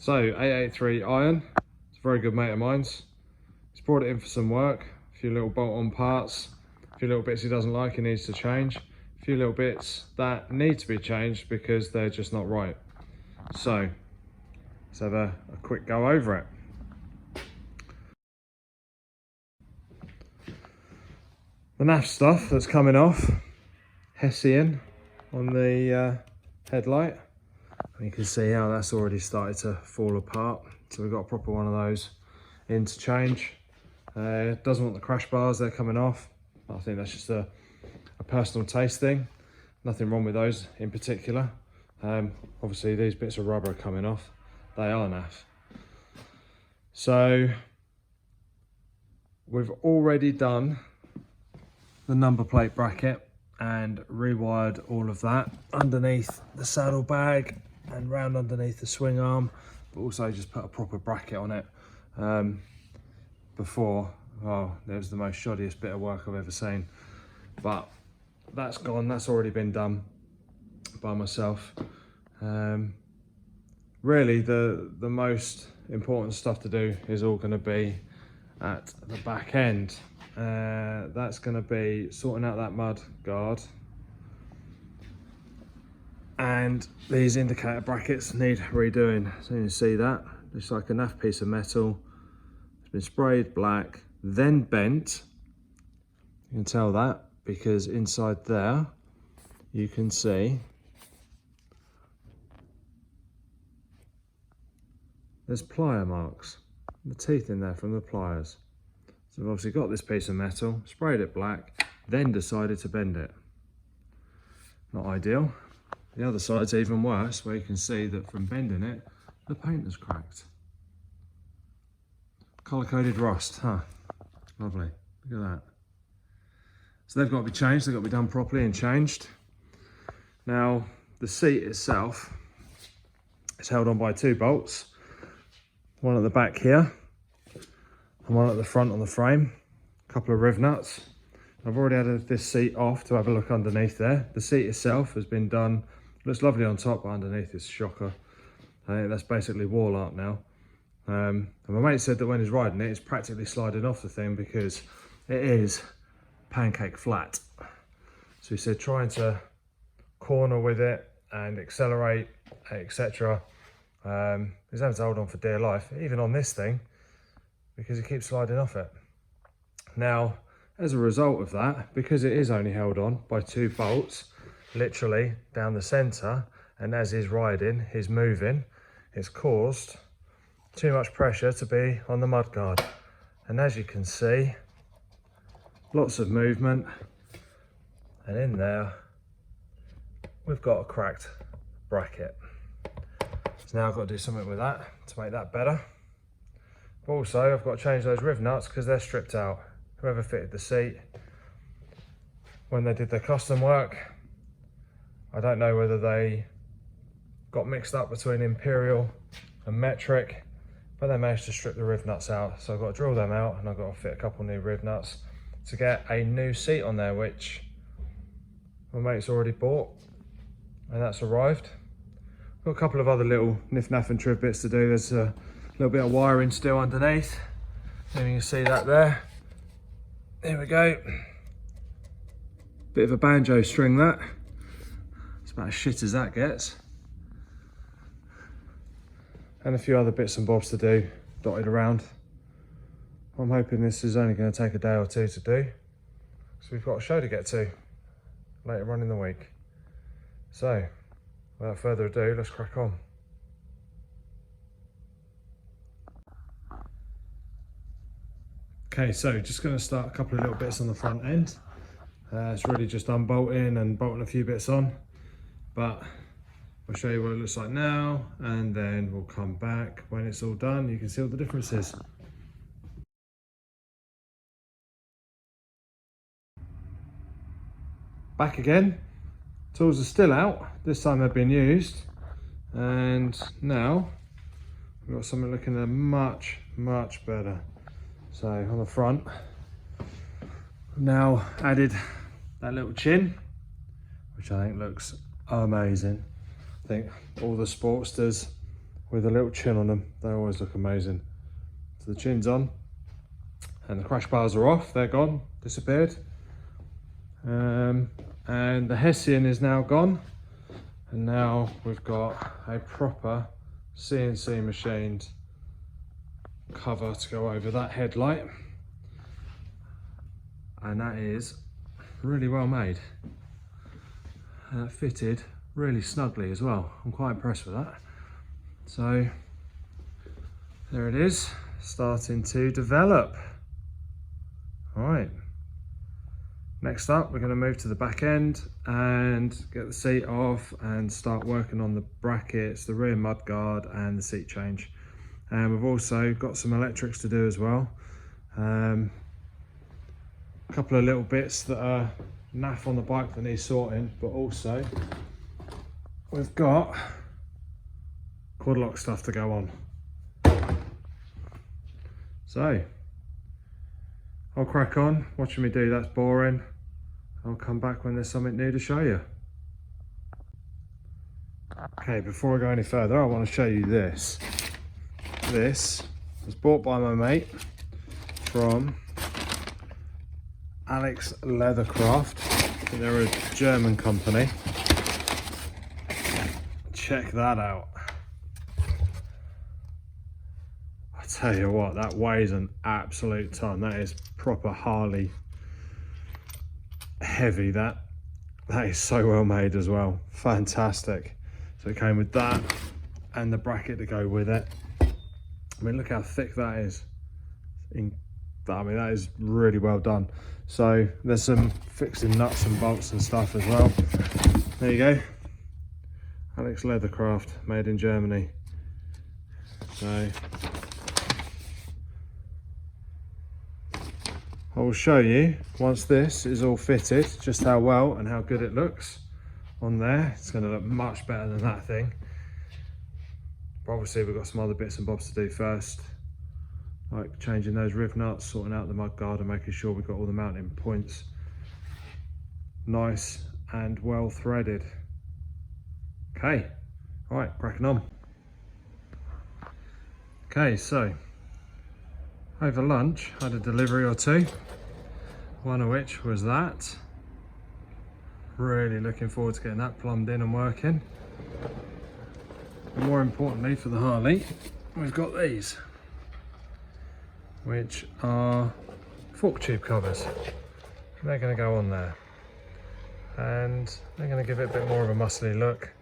So 883 iron, it's a very good mate of mine's. He's brought it in for some work, a few little bolt-on parts, a few little bits he doesn't like, he needs to change, a few little bits that need to be changed because they're just not right. So let's have a quick go over it. The naff stuff that's coming off, Hessian on the headlight. And you can see how that's already started to fall apart. So we've got a proper one of those in to change. Doesn't want the crash bars, they're coming off. I think that's just a personal taste thing. Nothing wrong with those in particular. Obviously these bits of rubber are coming off. They are naff. So we've already done the number plate bracket and rewired all of that underneath the saddle bag and round underneath the swing arm, but also just put a proper bracket on it. Before, oh, it was the most shoddiest bit of work I've ever seen, but that's gone, that's already been done by myself. Really the most important stuff to do is all going to be at the back end. That's going to be sorting out that mud guard, and these indicator brackets need redoing. So you can see that it's like a naff piece of metal. It's been sprayed black, then bent. You can tell that because inside there you can see there's plier marks, the teeth in there from the pliers. So I've obviously got this piece of metal, sprayed it black, then decided to bend it. Not ideal. The other side's even worse, where you can see that from bending it, the paint has cracked. Colour-coded rust, huh? Lovely, look at that. So they've got to be changed, they've got to be done properly and changed. Now, the seat itself is held on by 2 bolts. One at the back here, and one at the front on the frame. A couple of riv nuts. I've already had this seat off to have a look underneath there. The seat itself has been done, looks lovely on top, but underneath it's a shocker. I think that's basically wall art now. And my mate said that when he's riding it, it's practically sliding off the thing because it is pancake flat. So he said trying to corner with it and accelerate, etc. He's having to hold on for dear life, even on this thing, because it keeps sliding off it. Now, as a result of that, because it is only held on by 2 bolts, literally down the centre, and as he's riding, he's moving, it's caused too much pressure to be on the mudguard. And as you can see, lots of movement, and in there, we've got a cracked bracket. So now I've got to do something with that to make that better. But also, I've got to change those riv nuts because they're stripped out. Whoever fitted the seat, when they did their custom work, I don't know whether they got mixed up between imperial and metric, but they managed to strip the riv nuts out. So I've got to drill them out, and I've got to fit a couple new riv nuts to get a new seat on there, which my mate's already bought, and that's arrived. Got a couple of other little niff-naff and triv bits to do. There's a little bit of wiring still underneath. And you can see that there. There we go. Bit of a banjo string that. It's about as shit as that gets. And a few other bits and bobs to do, dotted around. I'm hoping this is only going to take a day or 2 to do. So we've got a show to get to later on in the week. So, without further ado, let's crack on. Okay, so just going to start a couple of little bits on the front end. It's really just unbolting and bolting a few bits on, but I'll show you what it looks like now, and then we'll come back when it's all done. You can see what the difference is. Back again. Tools are still out. This time they've been used, and now we've got something looking much better. So on the front, now added that little chin, which I think looks amazing. I think all the Sportsters with a little chin on them. They always look amazing. So the chin's on and the crash bars are off. They're gone, disappeared. And the Hessian is now gone. And now we've got a proper CNC machined cover to go over that headlight. And that is really well made. And that fitted really snugly as well. I'm quite impressed with that. So there it is, starting to develop. All right, next up we're going to move to the back end and get the seat off and start working on the brackets, the rear mudguard and the seat change. And we've also got some electrics to do as well. A couple of little bits that are naff on the bike that need sorting, but also we've got quad lock stuff to go on. So I'll crack on. Watching me do that's boring. I'll come back when there's something new to show you. Okay, before I go any further, I want to show you this. This was bought by my mate from Alex Leathercraft. They're a German company. Check that out. I tell you what, that weighs an absolute ton. That is proper Harley heavy. That is so well made as well. Fantastic. So it came with that and the bracket to go with it. I mean, look how thick that is. I mean, that is really well done. So there's some fixing nuts and bolts and stuff as well. There you go. Alex Leathercraft, made in Germany. So I will show you once this is all fitted just how well and how good it looks on there. It's going to look much better than that thing. But obviously we've got some other bits and bobs to do first, like changing those riv nuts, sorting out the mudguard and making sure we've got all the mounting points nice and well threaded. Okay, all right, cracking on. Okay, so over lunch I had a delivery or two, one of which was that. Really looking forward to getting that plumbed in and working. And more importantly for the Harley, we've got these, which are fork tube covers. They're going to go on there and they're going to give it a bit more of a muscly look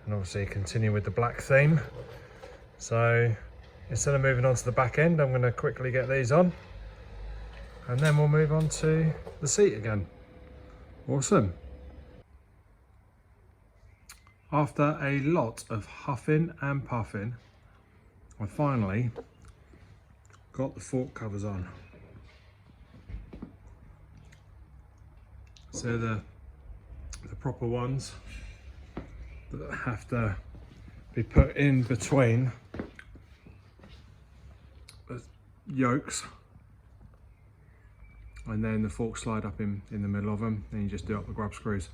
and obviously continue with the black theme. So instead of moving on to the back end, I'm going to quickly get these on and then we'll move on to the seat again. Awesome. After a lot of huffing and puffing, I finally got the fork covers on. So the proper ones that have to be put in between the yokes, and then the forks slide up in the middle of them, then you just do up the grub screws.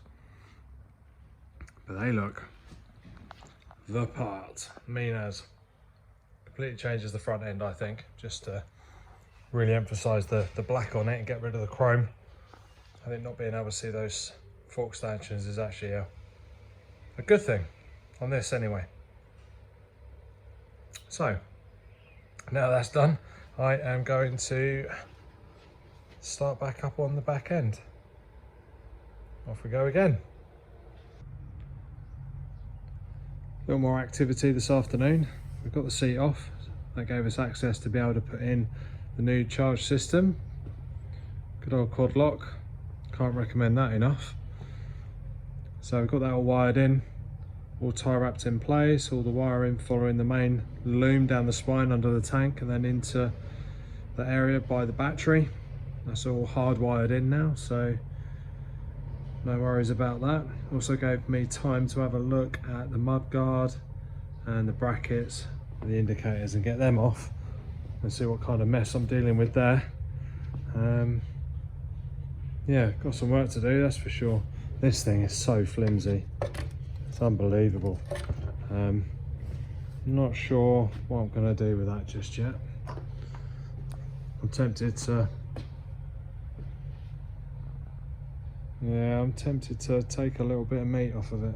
But they look the part, mean as. Completely changes the front end, I think, just to really emphasize the black on it and get rid of the chrome. I think not being able to see those fork stanchions is actually a good thing on this anyway. So now that's done, I am going to start back up on the back end. Off we go again. A little more activity this afternoon. We've got the seat off. That gave us access to be able to put in the new charge system. Good old quad lock. Can't recommend that enough. So we've got that all wired in, all tie wrapped in place, all the wiring following the main loom down the spine under the tank and then into the area by the battery. That's all hardwired in now, so no worries about that. Also gave me time to have a look at the mudguard and the brackets and the indicators and get them off and see what kind of mess I'm dealing with there. Yeah, got some work to do, that's for sure. This thing is so flimsy, it's unbelievable. Not sure what I'm going to do with that just yet. I'm tempted to, yeah, I'm tempted to take a little bit of meat off of it.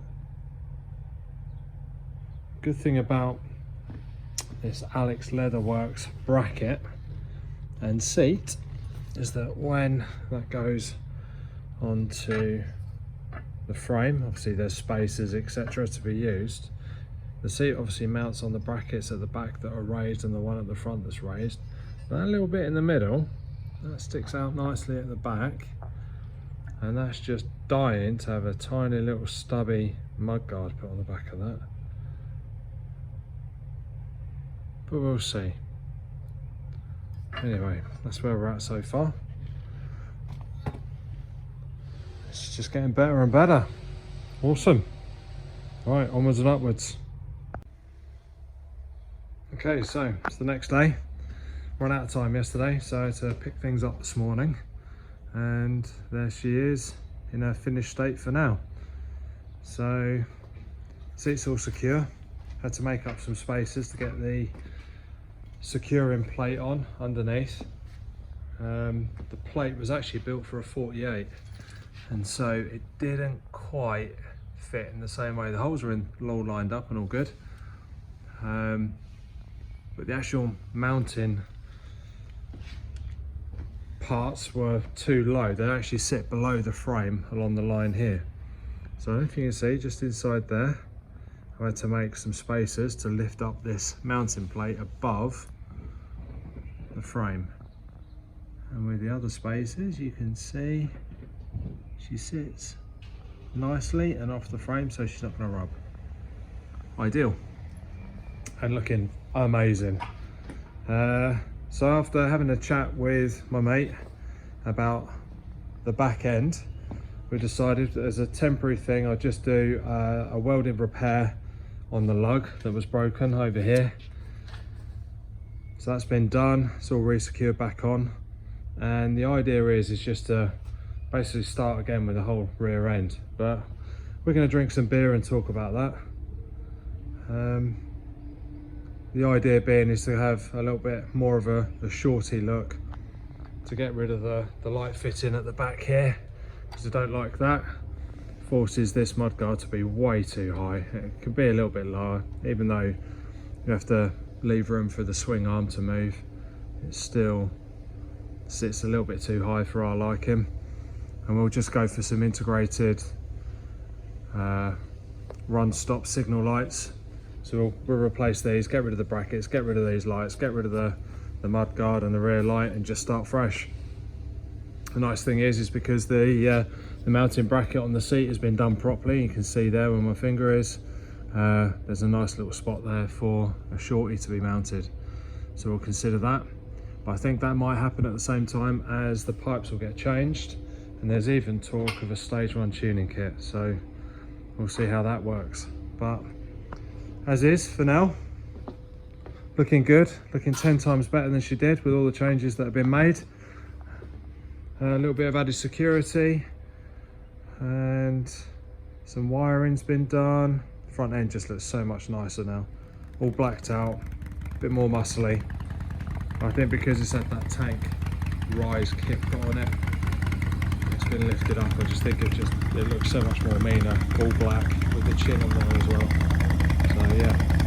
Good thing about this Alex Leatherworks bracket and seat is that when that goes onto the frame, obviously there's spaces etc to be used. The seat obviously mounts on the brackets at the back that are raised and the one at the front that's raised. That little bit in the middle, that sticks out nicely at the back, and that's just dying to have a tiny little stubby mudguard put on the back of that. But we'll see. Anyway, that's where we're at so far. It's just getting better and better. Awesome. All right, onwards and upwards. Okay, so it's the next day. Ran out of time yesterday, so I had to pick things up this morning, and there she is in her finished state for now. So seat's all secure. Had to make up some spaces to get the securing plate on underneath. The plate was actually built for a 48, and so it didn't quite fit in the same way. The holes were all lined up and all good, but the actual mounting parts were too low. They actually sit below the frame along the line here. So if you can see, just inside there, I had to make some spaces to lift up this mounting plate above the frame. And with the other spaces, you can see she sits nicely and off the frame, so she's not going to rub. Ideal. And looking amazing. So after having a chat with my mate about the back end, we decided that as a temporary thing I'd just do a welding repair on the lug that was broken over here. So that's been done, it's all re-secured back on, and the idea is just to basically start again with the whole rear end. But we're going to drink some beer and talk about that. The idea being is to have a little bit more of a shorty look, to get rid of the light fitting at the back here, because I don't like that. Forces this mudguard to be way too high. It can be a little bit lower, even though you have to leave room for the swing arm to move. It still sits a little bit too high for our liking, and we'll just go for some integrated run stop signal lights. So we'll replace these, get rid of the brackets, get rid of these lights, get rid of the mudguard and the rear light, and just start fresh. The nice thing is because the mounting bracket on the seat has been done properly. You can see there where my finger is, there's a nice little spot there for a shorty to be mounted. So we'll consider that. But I think that might happen at the same time as the pipes will get changed, and there's even talk of a stage 1 tuning kit. So we'll see how that works. But as is for now, looking good, looking 10 times better than she did with all the changes that have been made. A little bit of added security, and some wiring's been done. Front end just looks so much nicer now, all blacked out, a bit more muscly. I think because it's had that tank rise kit put on it, it's been lifted up. I just think it looks so much more meaner, all black with the chin on there as well. So yeah,